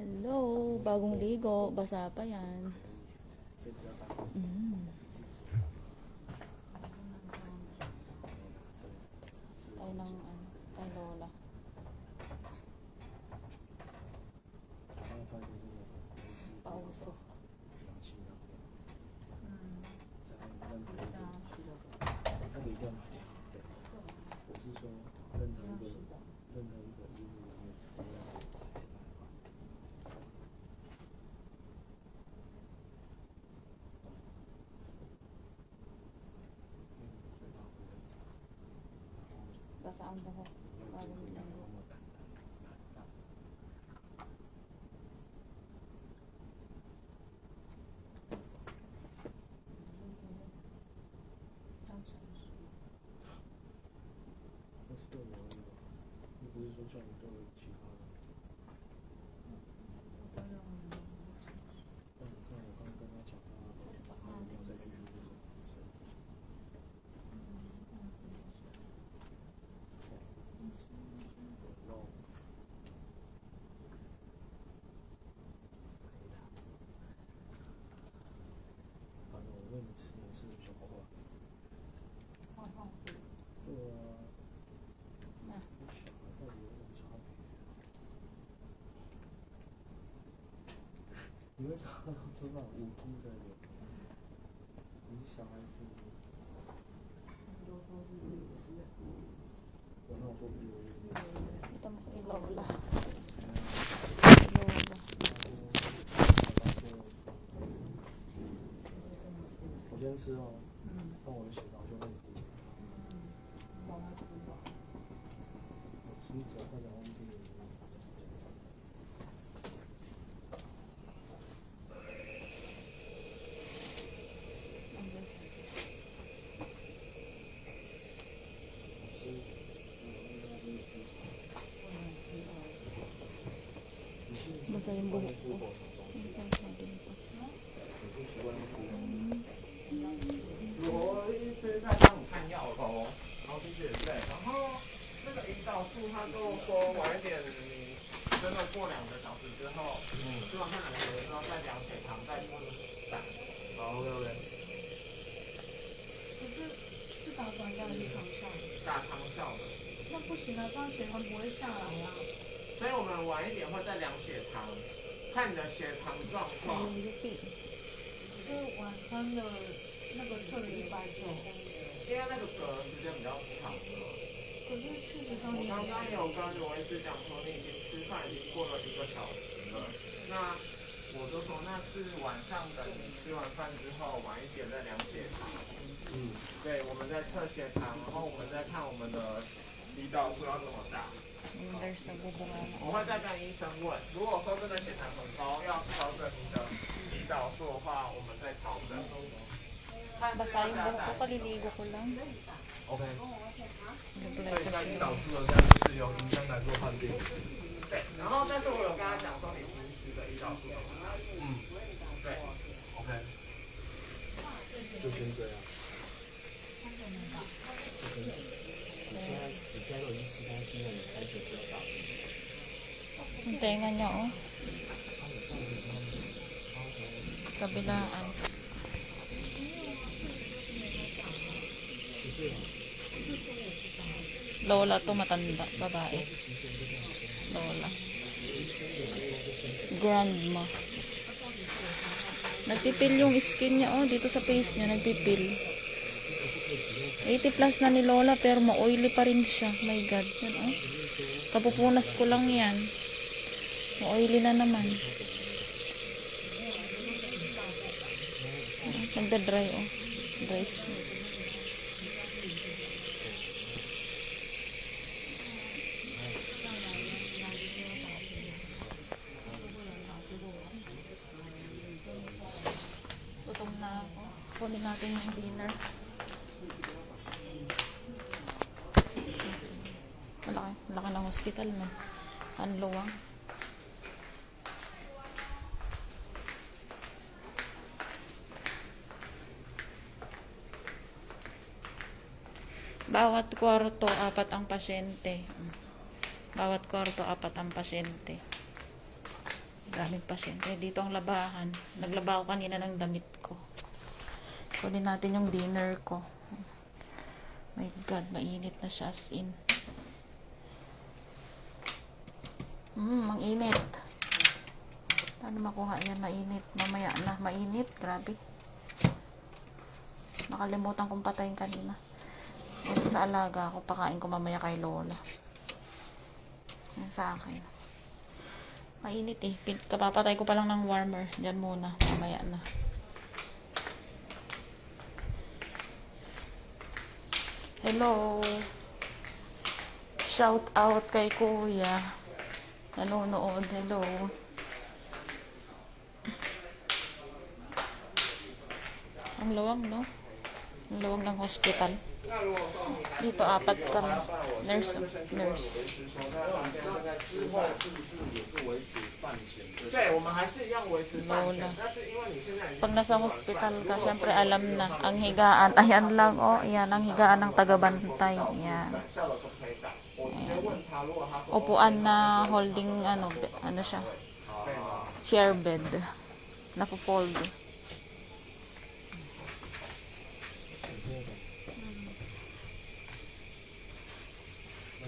Hello, bagong ligo. Basa pa yan. Tayo ng kay Lola. Pausok. 那个一定要买两对。我是说，任何一个医护人员都要买2对。嘴巴不会痒，然后 Basa ang buhok. 不要就 Bagong 不要 ligo. 那么淡。那是对我而已，又不是说叫你对其他人。但你看我刚跟他讲，他没有再继续做这种事。反正我喂你吃，你吃的比较快。对啊。小孩到底有什么差别？你为啥都知道无辜的人？你是小孩子。我那我说不有用。 Ito mo kay Lola. Lola. 我先吃哦，但我的血糖就会低。我吃一整快点忘记了。Basa yung buhok ko. 我一直在帮你看药头，然后就是对，然后那个胰岛素他跟我说晚一点，你真的过2个小时之后，吃完饭2个小时之后再量血糖，再做胆。好 ，OK。可是打管药还是长效的？打长效的。那不行啊，这样血糖不会下来啊。所以我们晚一点会再量血糖，看你的血糖状况。就是晚餐的那个测了190，因为那个隔的时间比较长了。可是事实上我刚刚有跟罗医师讲说，你已经吃饭已经过了1个小时了，那我就说那是晚上等你吃完饭之后晚一点再量血糖。对，我们在测血糖，然后我们再看我们的胰岛素要怎么打。我会再跟医生问，如果说真的血糖很高，要调整你的胰岛素的话，我们再调整。 Basa yung buhok ko. Kaliligo ko lang. OK。Nag-bless 所以 sa 在胰 siya. 岛素的这样就是由医生来做判定。对，然后但是我有跟他讲说你平时的胰岛素怎么打。对 OK。就先这样。你现在都已经吃东西了，你才血是要打针。 Yung tenga niya, oh. Kabilaan. Lola to, matanda, babae. Lola. Grandma. Nagpipil yung skin niya, oh. Dito sa face niya, nagpipil. 80 plus na ni Lola, pero ma-oily pa rin siya. My God. Yan, oh. Kapupunas ko lang yan. Ma-oily na naman. Nagda-dry, oh. Dry skin. Gutom na ako. Kunin natin yung dinner. Malaki ng hospital, no? Anluwang. Bawat kwarto, 4 ang pasyente. Bawat kwarto, 4 ang pasyente. Daming pasyente. Dito ang labahan. Naglaba ako kanina ng damit ko. Kunin natin yung dinner ko. My God, mainit na siya as in. Ang init. Paano makuha yan? Mainit. Mamaya na. Mainit. Grabe. Nakalimutan kong patayin kanina. Ito sa alaga ako. Pakain ko mamaya kay Lola. Yan sa akin. Mainit eh. Kapapatay ko pa lang ng warmer. Diyan muna. Mamaya na. Hello. Shout out kay Kuya. Nanonood. Hello. Ang lawang, no? Ang lawang ng hospital. Dito, 4 kami. Nurse. 对，我们还是一样维持饭钱 Lola. 但是因为你现在已经 Pag nasa hospital ka, syempre alam na. Ang higaan, ayan lang, oh. Ayan, ang higaan ng tagabantay. Ayan. 笑的时候可以打，我直接问他，如果他说 Upuan na holding, ano siya, 对吗？ chair bed. Napo-fold.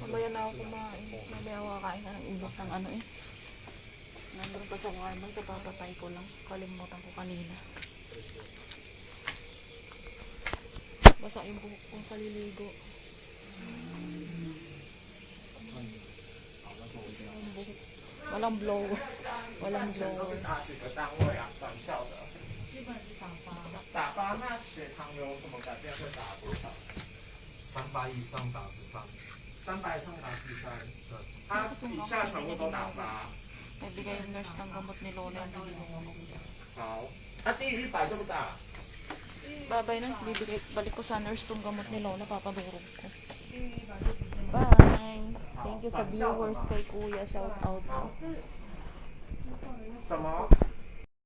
Mamaya na ako kumain. Mamaya ako kakain na ng ibot ng ano eh. Nandun pa sa warmer, kapapatay ko lang. Kalimutan ko kanina. Basa yung buhok kong kaliligo. Yung buhok. Walang blow. Walang 目前都 blow. 是哪几个单位啊？短效的。基本是打发。打发那血糖有什么改变？会打多少300以上打13， ？300以上打13。他以下全部都打发。 May bigay yung nurse ng gamot ni Lola. Bibigay好，那低于100就不打。 Babay na. Balik ko sa nurse tong gamot ni Lola. Papadurog ko. Bye! Thank you sa viewers kay Kuya. Shout out. 什么？